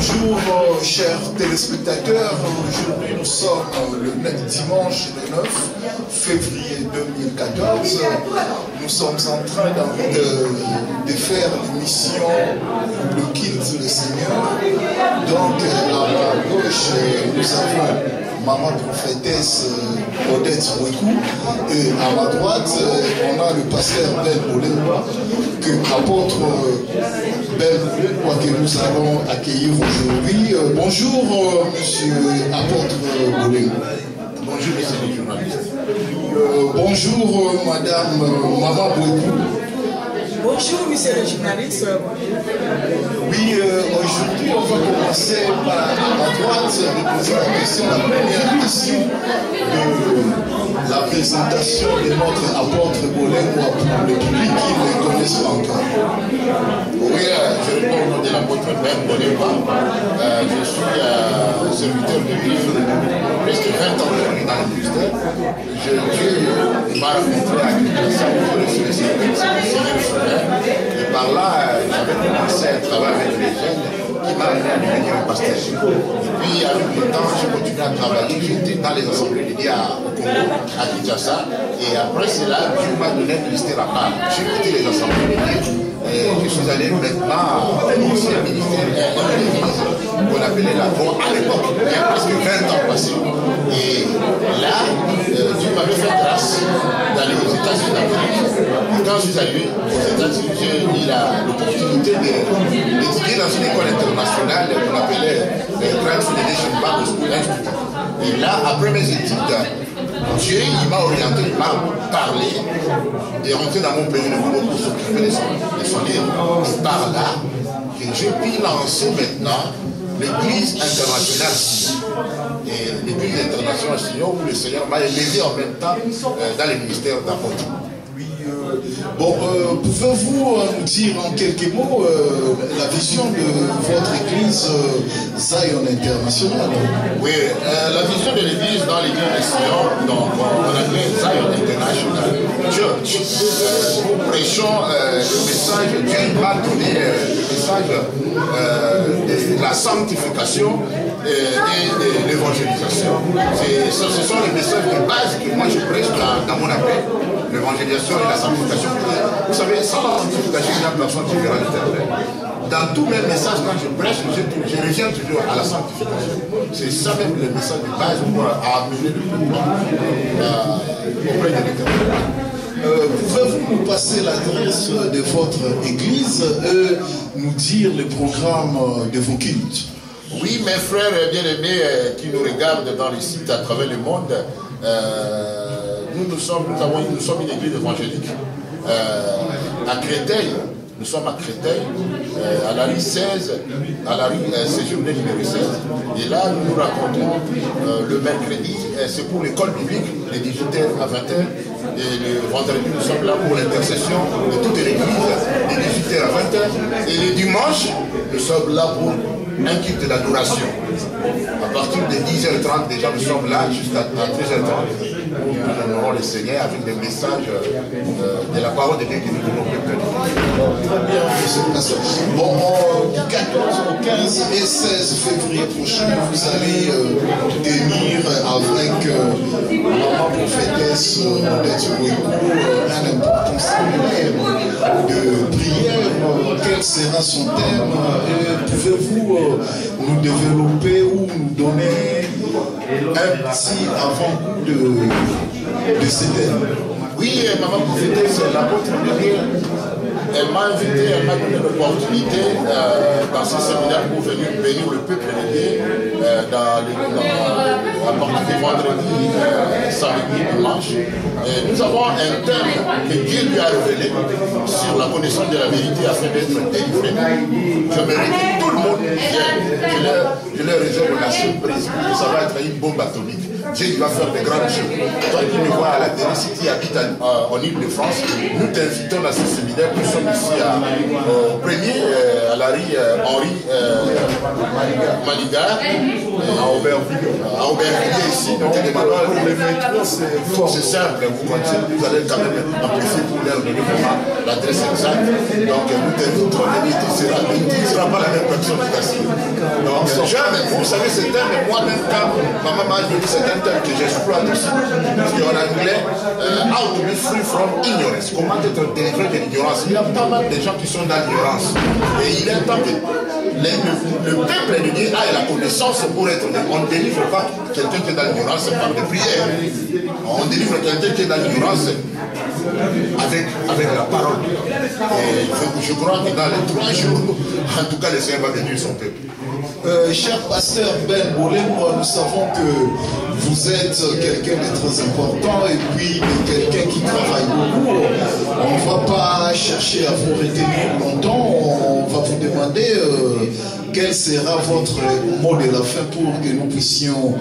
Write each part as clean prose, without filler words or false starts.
Bonjour chers téléspectateurs, aujourd'hui nous sommes le dimanche 9 février 2014. Nous sommes en train de faire l'émission Le Culte du Seigneur. Donc à ma gauche nous avons Maman prophétesse Odette Ouekou et à ma droite on a le pasteur Ben Boulé, que apôtre Ben Boulé que nous allons accueillir aujourd'hui. Bonjour monsieur apôtre Boulé. Bonjour monsieur le journaliste. Bonjour madame Maman Ouekou. Bonjour monsieur le journaliste. Oui, aujourd'hui on va commencer par à ma droite de poser la question, la première question de la présentation de notre apôtre Bolengo pour le public qui ne le connaissent pas encore. Oui, je réponds au nom de l'apôtre Ben Bolengo. Je suis serviteur de Dieu presque 20 ans dans le ministère. Dieu m'a rencontré à Kinshasa où je suis le Seigneur. Et par là, j'avais commencé à travailler avec les jeunes qui m'a amené à devenir un pasteur. Et puis, avec le temps, j'ai continué à travailler. J'étais dans les assemblées dédiées au Congo, à Kinshasa. Et après cela, Dieu m'a donné un ministère à part. J'ai quitté les assemblées dédiées. Et je suis allé maintenant à un ministère qu'on appelait la voie à l'époque. Il y a presque 20 ans passés. Et là, Dieu m'avait fait grâce d'aller aux États-Unis d'Amérique. Et quand je suis allé aux États-Unis, j'ai eu l'opportunité d'étudier dans une école internationale qu'on appelait Transformation Bible School Institute. Et là, après mes études, Dieu il m'a orienté, il m'a parlé et rentré dans mon pays de Congo pour s'occuper de son livre. Et par là, j'ai pu lancer maintenant l'Église internationale Sion. Et l'Église internationale Sion où le Seigneur m'a élevé en même temps dans le ministère d'apôtre. Bon, pouvez-vous nous dire en quelques mots la vision de votre église Zion International? Oui, la vision de l'église dans l'église de Sion, donc on appelle Zion International Church. Nous prêchons le message, Dieu m'a donné le message de la sanctification et de l'évangélisation. Ce sont les messages de base que moi je prêche dans mon appel. L'évangélisation et la sanctification. Vous savez, sans la sanctification, il n'y a personne qui verra l'éternel. Dans tous mes messages, quand je prêche, je reviens toujours à la sanctification. C'est ça même le message de base pour amener le peuple auprès de l'éternel. Pouvez-vous nous passer l'adresse de votre église et nous dire le programme de vos cultes? Oui, mes frères bien-aimés qui nous regardent dans les sites à travers le monde, nous sommes une église évangélique à Créteil. Nous sommes à Créteil, à la rue 16, à la rue Séjourné numéro 16. Et là, nous nous racontons le mercredi, c'est pour l'école biblique, les 18h à 20h. Et le vendredi, nous sommes là pour l'intercession de toute l'église, les 18h à 20h. Et le dimanche, nous sommes là pour un culte d'adoration. À partir de 10h30, déjà, nous sommes là jusqu'à 13h30. Nous honorons le Seigneur avec des messages de la parole de Dieu que nous devons préparer. Bon, du 14 au 15 et 16 février prochain, vous allez tenir avec Maman prophétesse Odette Ouekou un important séminaire de prière. Quel sera son thème? Pouvez-vous nous développer ou nous donner un petit avant-goût de ce thème. Oui, maman prophétesse, l'apôtre de Dieu, elle m'a invité, elle m'a donné l'opportunité dans ce séminaire pour venir bénir le peuple de Dieu à partir du vendredi, samedi, dimanche. Nous avons un thème que Dieu lui a révélé sur la connaissance de la vérité afin d'être délivré. Je mérite que tout le monde vienne. Je leur réserve la surprise. Ça va être une bombe atomique. Dieu va faire de grandes choses. Toi qui me vois à la télé, si tu habites en Ile-de-France, nous t'invitons à ce séminaire. Nous sommes ici au premier, à la rue Henri Maligar, à Aubervilliers ici. Donc, les métros, c'est simple. Vous allez quand même amplifier pour leur donner l'adresse exacte. Donc, nous t'invitons à venir. Tu ne seras pas la même personne qui t'assure. Donc, jamais. Vous savez, c'est un, mais moi-même, quand maman m'a dit que c'est un thème que j'exploite aussi. Parce qu'en anglais, how to be free from ignorance. Comment être délivré de l'ignorance. Il y a pas mal de gens qui sont dans l'ignorance. Et il est temps que le peuple de Dieu ait la connaissance pour être. On ne délivre pas quelqu'un qui est dans l'ignorance par des prières. On délivre quelqu'un qui est dans l'ignorance avec la parole. Et je crois que dans les 3 jours, en tout cas, le Seigneur va bénir son peuple. Cher pasteur Ben Bolémo, nous savons que vous êtes quelqu'un de très important et puis quelqu'un qui travaille beaucoup. On ne va pas chercher à vous retenir longtemps, on va vous demander quel sera votre mot de la fin pour que nous puissions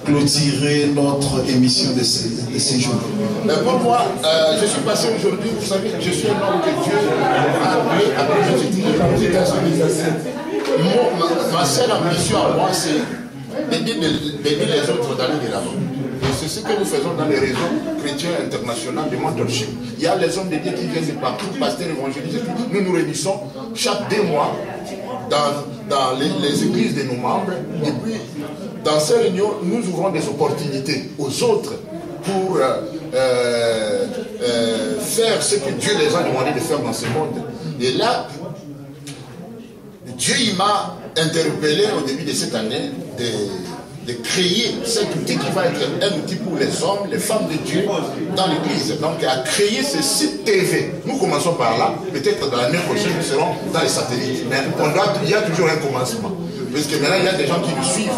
clôturer notre émission de ces jours. Pour moi, je suis passé aujourd'hui, vous savez, je suis un homme que Dieu a appelé à aux États-Unis. Ma seule ambition à moi, c'est d'aider les autres d'aller de l'avant. Et c'est ce que nous faisons dans les réseaux chrétiens internationaux de mentorship. Il y a les hommes de Dieu qui viennent de partout, pasteurs évangélistes. Nous nous réunissons chaque 2 mois dans les églises de nos membres. Et puis, dans ces réunions, nous ouvrons des opportunités aux autres pour faire ce que Dieu les a demandé de faire dans ce monde. Et là, Dieu m'a interpellé au début de cette année de créer cet outil qui va être un outil pour les hommes, les femmes de Dieu dans l'église. Donc à créer ce site TV. Nous commençons par là, peut-être dans l'année prochaine nous serons dans les satellites. Mais il y a toujours un commencement. Parce que maintenant il y a des gens qui nous suivent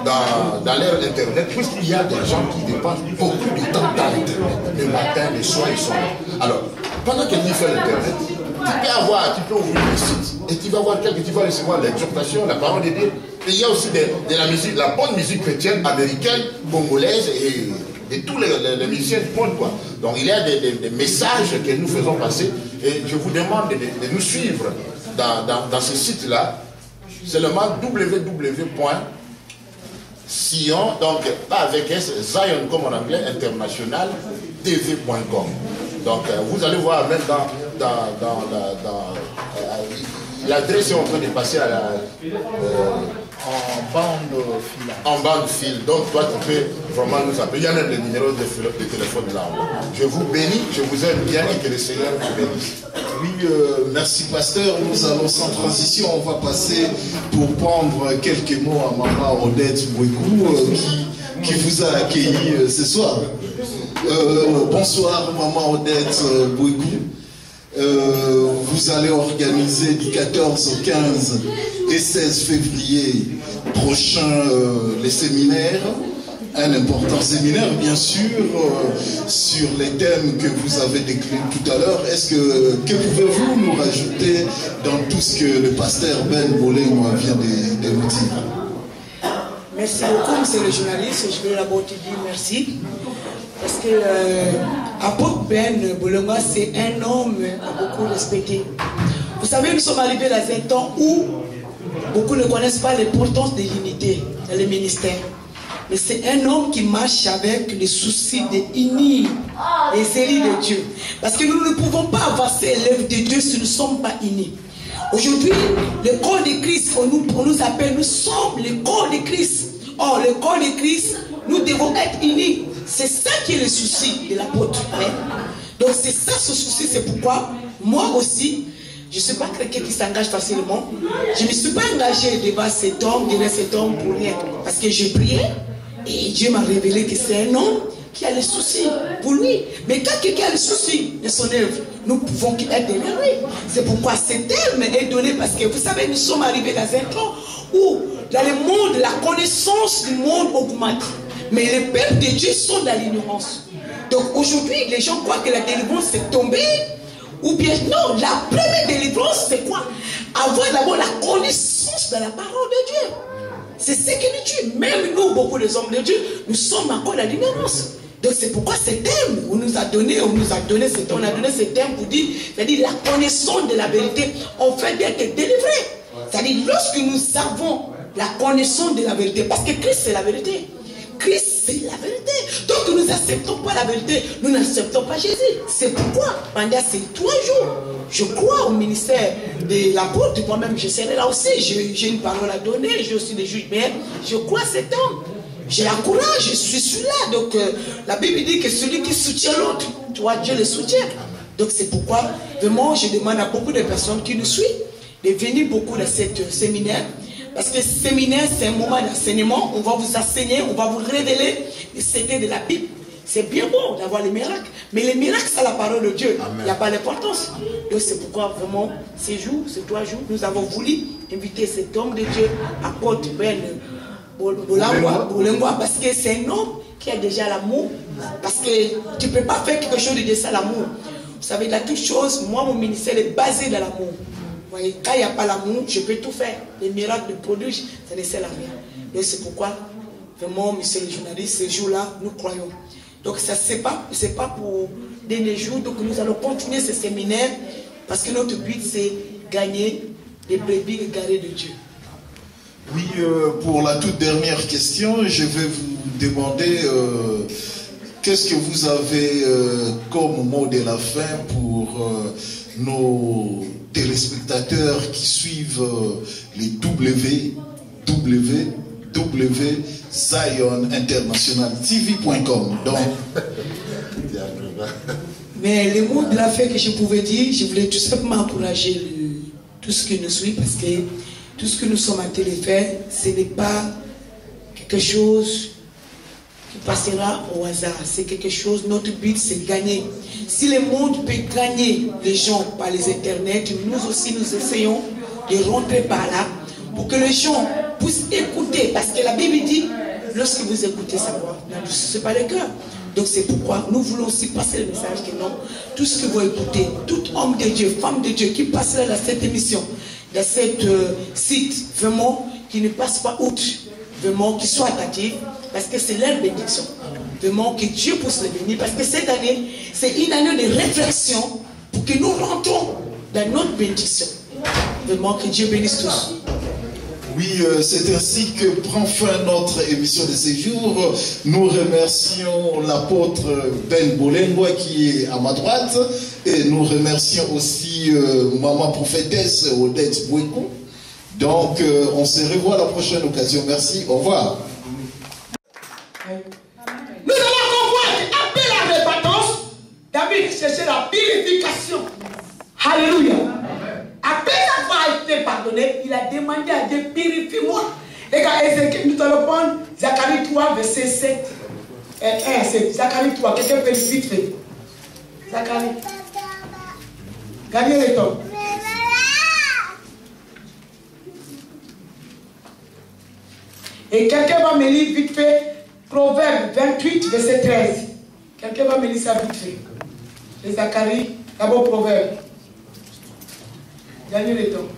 dans l'ère Internet, puisqu'il y a des gens qui dépensent beaucoup de temps dans l'Internet. Le matin, le soir, ils sont là. Alors, pendant que tu fais l'Internet, tu peux ouvrir le site et tu vas voir quelqu'un, tu vas recevoir l'exhortation, la parole de Dieu. Et il y a aussi de la musique, la bonne musique chrétienne, américaine, congolaise et de tous les musiciens du monde, quoi. Donc il y a des messages que nous faisons passer et je vous demande de nous suivre dans ce site-là. C'est le nom www.sion, donc pas avec S, Zion comme en anglais, international, tv.com. Donc vous allez voir même l'adresse est en train de passer à en bande fil. Donc toi tu peux vraiment nous appeler. Il y a même le numéro de téléphone là. Je vous bénis, je vous aime bien et que le Seigneur vous bénisse. Oui, merci pasteur. Nous allons sans transition, on va passer pour prendre quelques mots à maman Odette Bouékou qui vous a accueilli ce soir. Bonsoir maman Odette Bouékou. Vous allez organiser du 14 au 15 et 16 février prochain les séminaires. Un important séminaire, bien sûr, sur les thèmes que vous avez décrits tout à l'heure. Que pouvez-vous nous rajouter dans tout ce que le pasteur Ben Bolémo vient de nous dire? Merci beaucoup, monsieur le journaliste. Je vais d'abord te dire merci. Parce que l'apôtre Ben Bolémo, c'est un homme à beaucoup respecter. Vous savez, nous sommes arrivés dans un temps où beaucoup ne connaissent pas l'importance de l'unité dans le ministère. Mais c'est un homme qui marche avec les soucis d'unir les séries de Dieu. Parce que nous ne pouvons pas avancer l'œuvre de Dieu si nous ne sommes pas unis. Aujourd'hui, le corps de Christ, on nous appelle, nous sommes le corps de Christ. Or, le corps de Christ, nous devons être unis. C'est ça qui est le souci de l'apôtre. Donc c'est ça ce souci, c'est pourquoi moi aussi, je ne suis pas quelqu'un qui s'engage facilement. Je ne me suis pas engagé devant cet homme pour rien. Parce que j'ai prié. Et Dieu m'a révélé que c'est un homme qui a les soucis pour lui. Mais quand quelqu'un a les soucis de son œuvre, nous pouvons être délivrés. C'est pourquoi ce terme est donné, parce que vous savez, nous sommes arrivés dans un temps où dans le monde, la connaissance du monde augmente. Mais les pères de Dieu sont dans l'ignorance. Donc aujourd'hui, les gens croient que la délivrance est tombée. Ou bien non, la première délivrance, c'est quoi? Avoir d'abord la connaissance de la parole de Dieu. C'est ce qui nous tue. Même nous, beaucoup des hommes de Dieu, nous sommes encore dans l'ignorance. Donc c'est pourquoi ce terme, on nous a donné ce terme pour dire, c'est-à-dire la connaissance de la vérité, en fait d'être délivré. C'est-à-dire lorsque nous avons la connaissance de la vérité, parce que Christ c'est la vérité. Christ c'est la vérité. Donc nous n'acceptons pas la vérité, nous n'acceptons pas Jésus. C'est pourquoi pendant ces 3 jours, je crois au ministère de l'apôtre. Moi-même je serai là aussi, j'ai une parole à donner, j'ai aussi des juges, mais je crois à cet homme. J'ai la courage, je suis celui-là. Donc la Bible dit que celui qui soutient l'autre, tu vois, Dieu le soutient. Donc c'est pourquoi vraiment je demande à beaucoup de personnes qui nous suivent de venir beaucoup dans cette séminaire. Parce que ce séminaire, c'est un moment d'enseignement. On va vous enseigner, on va vous révéler les secrets de la Bible. C'est bien beau d'avoir les miracles. Mais les miracles, c'est la parole de Dieu. Il n'y a pas d'importance. Donc c'est pourquoi vraiment, ces 3 jours, nous avons voulu inviter cet homme de Dieu, apôtre Ben Bolengwa, parce que c'est un homme qui a déjà l'amour. Parce que tu ne peux pas faire quelque chose de ça, l'amour. Vous savez, dans toute chose, moi, mon ministère est basé dans l'amour. Voyez, quand il n'y a pas l'amour, je peux tout faire. Les miracles de produire, ça ne sert à rien. Donc c'est pourquoi, vraiment, monsieur le journaliste, ce jour-là, nous croyons. Donc ça, c'est pas pour des jours. Donc nous allons continuer ce séminaire parce que notre but, c'est gagner les brebis égarées de Dieu. Oui, pour la toute dernière question, je vais vous demander qu'est-ce que vous avez comme mot de la fin pour nos téléspectateurs qui suivent les www.zioninternationaltv.com. Donc, mais le mot de la fin que je pouvais dire, je voulais tout simplement encourager tout ce qui nous suit, parce que tout ce que nous sommes en train de faire, ce n'est pas quelque chose qui passera au hasard. C'est quelque chose, notre but c'est gagner. Si le monde peut gagner les gens par les internets, nous aussi nous essayons de rentrer par là pour que les gens puissent écouter. Parce que la Bible dit, lorsque vous écoutez sa voix, ce n'est pas le cœur. Donc c'est pourquoi nous voulons aussi passer le message que non, tout ce que vous écoutez, tout homme de Dieu, femme de Dieu qui passera dans cette émission, dans cette site, vraiment, qui ne passe pas outre, vraiment, qui soit attentif, parce que c'est leur bénédiction. Vraiment, que Dieu puisse le bénir, parce que cette année, c'est une année de réflexion pour que nous rentrons dans notre bénédiction. Vraiment, que Dieu bénisse tous. Oui, c'est ainsi que prend fin notre émission de ce jour. Nous remercions l'apôtre Ben Bolengwa qui est à ma droite. Et nous remercions aussi maman prophétesse Odette Bouekou. Donc, on se revoit à la prochaine occasion. Merci, au revoir. Nous allons comprendre qu'après la repentance, David cherchait la purification. Alléluia. Après avoir été pardonné, il a demandé à Dieu, purifie-moi. Les gars, nous allons prendre Zacharie 3, verset 7 et 1. C'est Zacharie 3, quelqu'un peut vite fait. Zacharie. Gagnez le temps. Et quelqu'un va me lire vite fait Proverbe 28, verset 13. Quelqu'un va me lire ça vite fait. Et Zacharie, d'abord Proverbe. Gagnez le temps.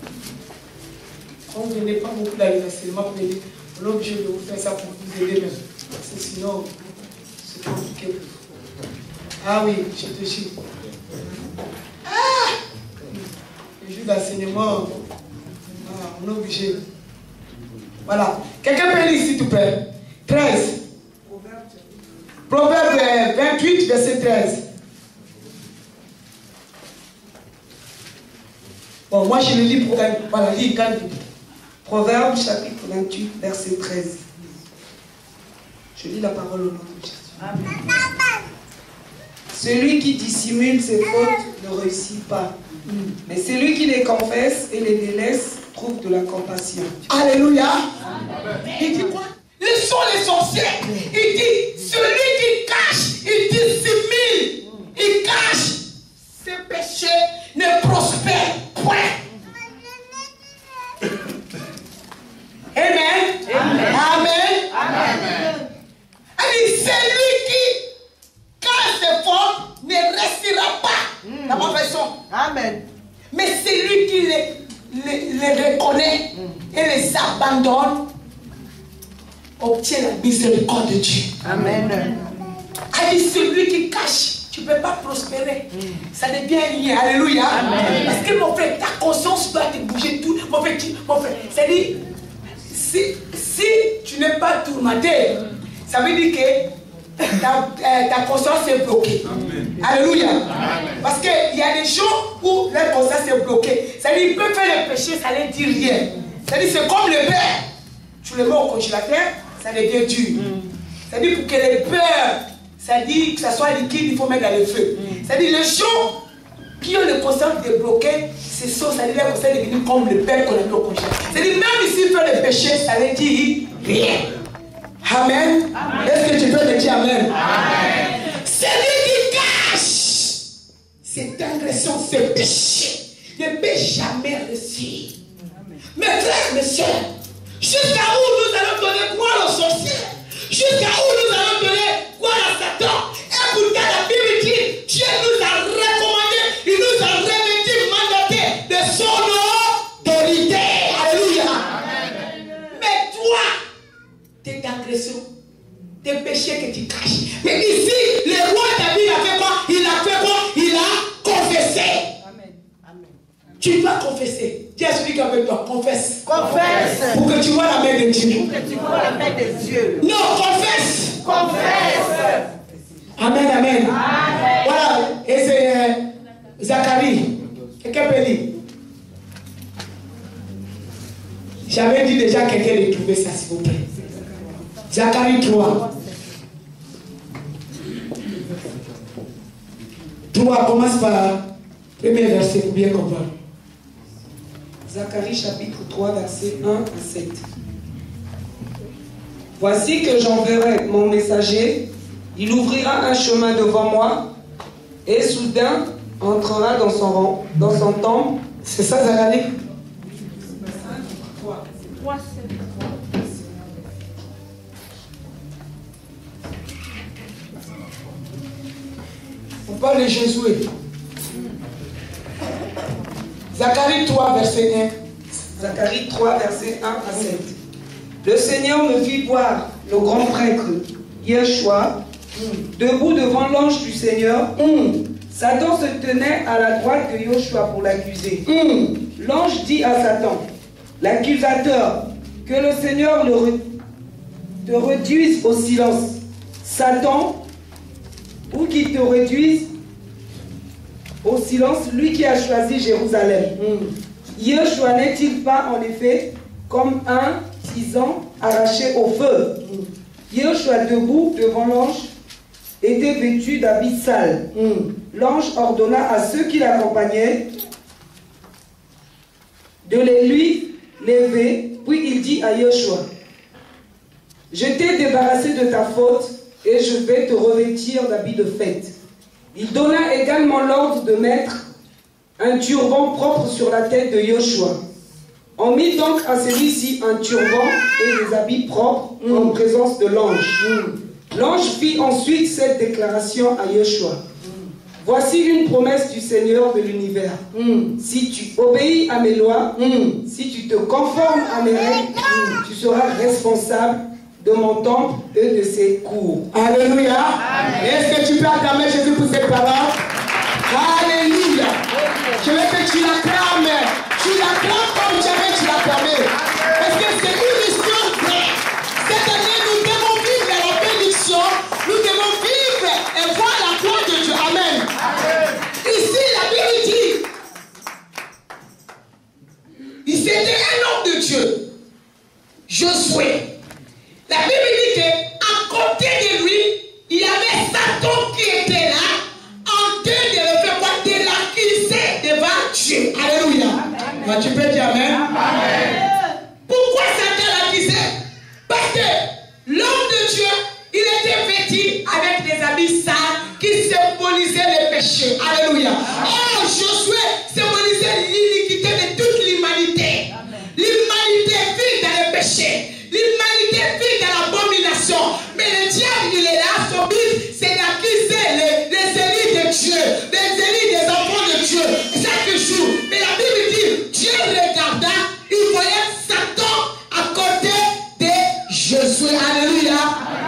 Quand vous venez pas beaucoup dans les enseignements, vous venez, on est obligé de vous faire ça pour vous aider même. Parce que sinon, c'est compliqué. Ah oui, je te chie. Ah! Le jour d'enseignement, on est obligé. Voilà. Quelqu'un peut lire s'il te plaît. 13. Proverbe 28, verset 13. Bon, moi je le lis pour voilà, lis quand même. Proverbe chapitre 28, verset 13. Je lis la parole au nom de Jésus. Amen. Celui qui dissimule ses fautes ne réussit pas. Mais celui qui les confesse et les délaisse trouve de la compassion. Alléluia. Amen. Il dit quoi? Le sont les sorciers. Il dit, celui qui cache, il dissimule, il cache ses péchés, ne prospère point. Amen. Amen. Amen. Amen. Il dit, celui qui cache ses fautes ne restera pas dans ma façon. Amen. Mais celui qui les reconnaît et les abandonne obtient la miséricorde de Dieu. Amen. Il dit, celui qui cache, tu ne peux pas prospérer. Ça devient lié. Alléluia. Amen. Parce que mon frère, ta conscience doit te bouger tout. Mon frère, c'est-à-dire, si tu n'es pas tourmenté, ça veut dire que ta conscience est bloquée. Amen. Alléluia. Amen. Parce qu'il y a des gens où leur conscience est bloquée. C'est-à-dire qu'ils peuvent faire le péché, ça ne dit rien. C'est-à-dire c'est comme le beurre. Tu le mets au congélateur, ça devient dur. C'est-à-dire pour que le beurre, c'est-à-dire que ça soit liquide, il faut mettre dans le feu. C'est-à-dire les gens qui ont le conscience débloqué, c'est ça, c'est-à-dire leur conscience est devenu comme le beurre qu'on a mis au congélateur. C'est-à-dire même ici faire le péché, ça ne dit rien. Amen. Est-ce que tu peux me dire Amen? Amen. Celui qui cache cette agression, ce péché, ne peut jamais réussir. Mes frères, mes soeurs, jusqu'à où nous allons donner gloire aux sorciers, jusqu'à où nous allons donner gloire à Satan. Et pourtant la Bible dit, Dieu nous a recommandé, il nous a revêtu, mandaté de son autorité. Alléluia. Mais toi, tes agressions, tes péchés que tu caches. Mais ici, le roi David a fait quoi? Il a fait quoi? Il a confessé. Amen. Amen. Tu dois confesser. Dis à celui qui est avec toi, confesse. Confesse. Pour que tu vois la main de Dieu. Pour que tu vois la main de Dieu. Non, confesse. Confesse. Amen, amen. Amen. Voilà. Et c'est Zacharie. Quelqu'un peut lire. J'avais dit déjà à quelqu'un de trouver ça, s'il vous plaît. Zacharie 3. 3 commence par premier verset pour bien comprendre. Zacharie chapitre 3 verset 1 à 7. Voici que j'enverrai mon messager, il ouvrira un chemin devant moi et soudain entrera dans son temple. C'est ça Zacharie? 3. On parle de Josué. Zacharie 3, verset 1. Zacharie 3, verset 1 à 7. Le Seigneur me fit voir le grand prêtre Yeshua debout devant l'ange du Seigneur. Satan se tenait à la droite de Yeshua pour l'accuser. L'ange dit à Satan, l'accusateur, que le Seigneur te réduise au silence. Satan, ou qu'il te réduise au silence, lui qui a choisi Jérusalem. Yeshua n'est-il pas en effet comme un tisan arraché au feu? Yeshua debout devant l'ange était vêtu d'habits sales. L'ange ordonna à ceux qui l'accompagnaient de les lui lever, puis il dit à Yeshua, je t'ai débarrassé de ta faute et je vais te revêtir d'habits de fête. Il donna également l'ordre de mettre un turban propre sur la tête de Yeshua. On mit donc à celui-ci un turban et des habits propres en présence de l'ange. L'ange fit ensuite cette déclaration à Yeshua. Voici une promesse du Seigneur de l'univers. Si tu obéis à mes lois, si tu te conformes à mes règles, tu seras responsable de mon temple et de ses cours. Alléluia. Est-ce que tu peux acclamer Jésus pour cette parole? Alléluia. Je veux que tu l'acclames. Tu l'acclames comme jamais tu l'acclamais. Parce que c'est une histoire vraie. Cette année, nous devons vivre la bénédiction. Nous devons vivre et voir la gloire de Dieu. Amen. Ici, la Bible dit, c'était un homme de Dieu, Josué. La Bible dit qu'à côté de lui, il y avait Satan qui était là, en train de le faire quoi? De l'accuser devant Dieu. Alléluia. Tu peux dire Amen. Amen.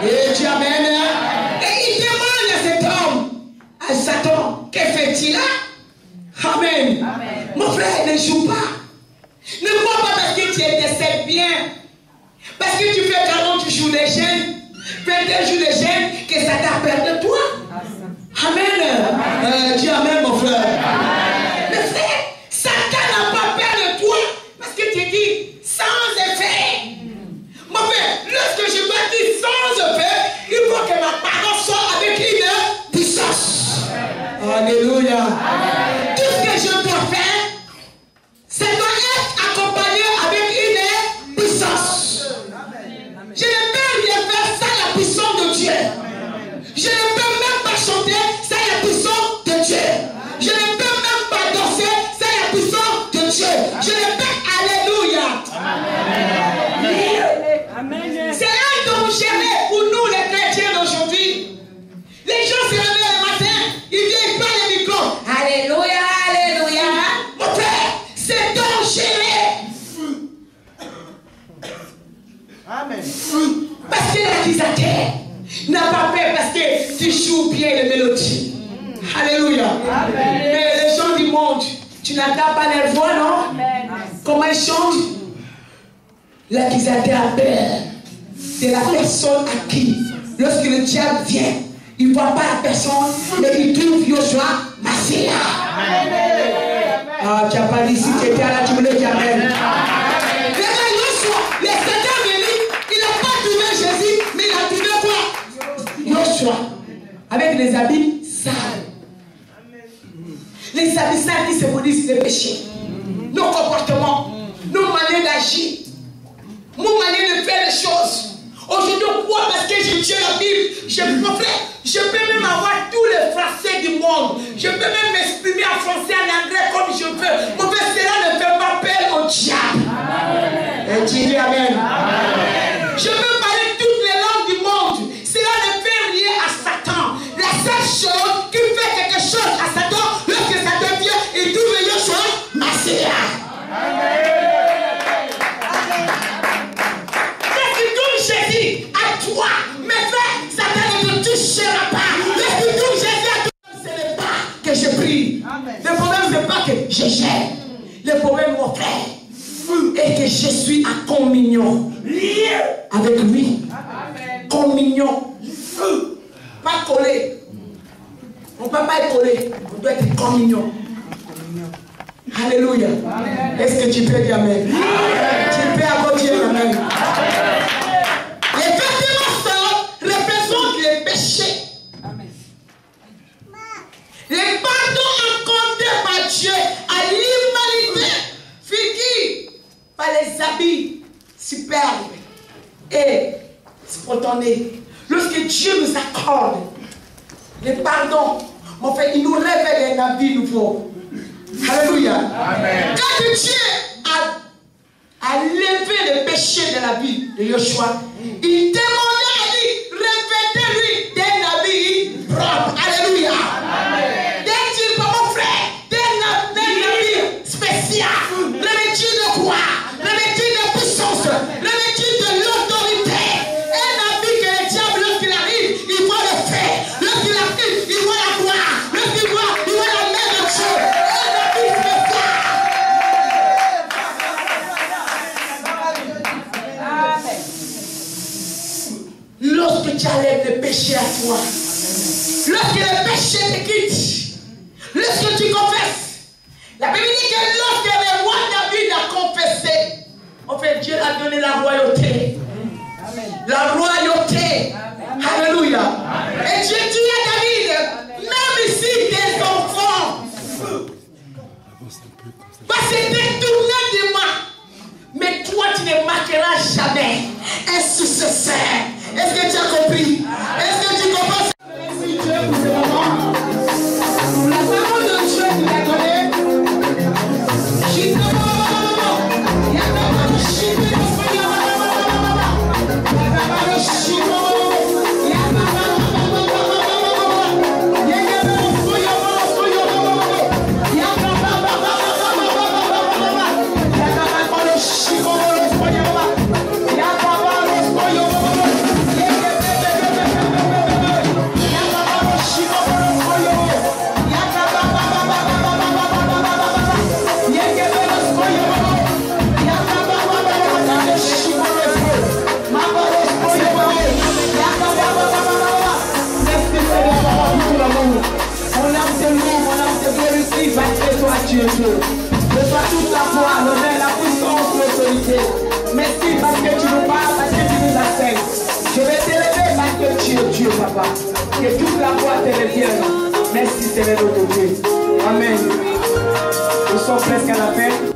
Et Dieu amène. Et il demande à cet homme, à Satan, que fait-il là? Amen. Mon frère, ne joue pas. Ne crois pas parce que tu décèdes bien. Parce que tu fais 40 jours de jeûne, 22 jours de jeûne, que ça t'a perdu de toi. Amen. Dieu amène, mon frère. Mais frère, Satan n'a pas peur de toi. Parce que tu dis sans effet. Mon frère, lorsque je dois dire sans effet, il faut que ma parole soit avec une puissance. Alléluia. Tout ce que je dois faire, ça doit être accompagné avec une puissance. Je ne peux rien faire sans la puissance de Dieu. Je ne peux même pas chanter sans la puissance de Dieu. Je ne peux même pas danser sans la puissance de Dieu. Je ne peux. Alléluia. Amen. C'est un danger pour nous les chrétiens d'aujourd'hui. Les gens se réveillent le matin, ils viennent par le micro. Alléluia, alléluia. Mon frère, c'est dangereux. Amen. Parce que l'accusateur n'a pas peur parce que tu joues bien les mélodies. Alléluia. Amen. Mais les gens du monde, tu n'entends pas leur voix, non? Amen. Comment ils chantent? L'accusateur a peur de la personne à qui, lorsque le diable vient, il ne voit pas la personne, mais il trouve Yoshua Masséa. Ah, tu n'as pas dit si tu étais à la tu me le dis amen. Regarde Yoshua, les Satan venu, il n'a pas trouvé Jésus, mais il a trouvé quoi? Yoshua, avec des habits sales. Les habits sales qui symbolisent les péchés, nos comportements, nos manières d'agir, nos manières de faire les choses. Aujourd'hui, pourquoi? Parce que je tiens la Bible. Je peux même avoir tous les français du monde. Je peux même m'exprimer en français, en anglais comme je veux. Mon frère, cela ne fait pas peur au diable. Et tu dis amen. Je peux parler toutes les langues du monde. Cela ne fait rien à Satan. La seule chose qui fait quelque chose à Satan, lorsque Satan vient, il trouve Yoshua Masséa. Jésus à toi, mes frères, Satan ne te touchera pas. Le tout Jésus à toi, ce n'est pas que je prie. Amen. Le problème, ce n'est pas que je gère. Le problème, mon frère, est que je suis en communion avec lui. Amen. Communion. Pas collé. On ne peut pas être collé. On doit être en communion. Alléluia. Est-ce que tu peux dire amen? Tu peux applaudir amen. Les vêtements sales représentent les péchés. Amen. Les pardons accordés par Dieu à l'humanité figurent par les habits superbes et spontanés. Lorsque Dieu nous accorde les pardons, en fait, il nous révèle un habit nouveau. Alléluia. Amen. Quand Dieu a levé le péché de la vie de Yoshua, il demandait à lui, revêtez-lui d'un habit propre. Alléluia. D'un mon frère, d'un habit spécial. Revêtu de quoi? Revêtu de puissance. Revêtu de l'autorité. Un habit que le diable, lorsqu'il arrive, il voit le fait. Lorsqu'il arrive, il voit la gloire. Lorsqu'il voit, il voit la main de Dieu. Un habit spécial. Lorsque tu enlèves le péché à toi, lorsque le péché te quitte, lorsque tu confesses, la Bible dit que lorsque le roi David a confessé, en fait Dieu a donné la royauté. Amen. La royauté. Amen. Alléluia. Amen. Et Dieu dit à David, même ici tes enfants va se détourner de moi, mais toi tu ne marqueras jamais un successeur. Est-ce que tu as compris? Est-ce que tu comprends? Merci Dieu pour ce moment. La parole de Dieu nous l'a donnée. Je Dieu. Reçois toute la foi, l'honneur, la puissance, l'autorité. Merci parce que tu nous parles, parce que tu nous enseignes. Je vais t'élever parce que tu es Dieu, papa. Que toute la foi te revienne. Merci, Seigneur notre Dieu. Amen. Nous sommes presque à la fin.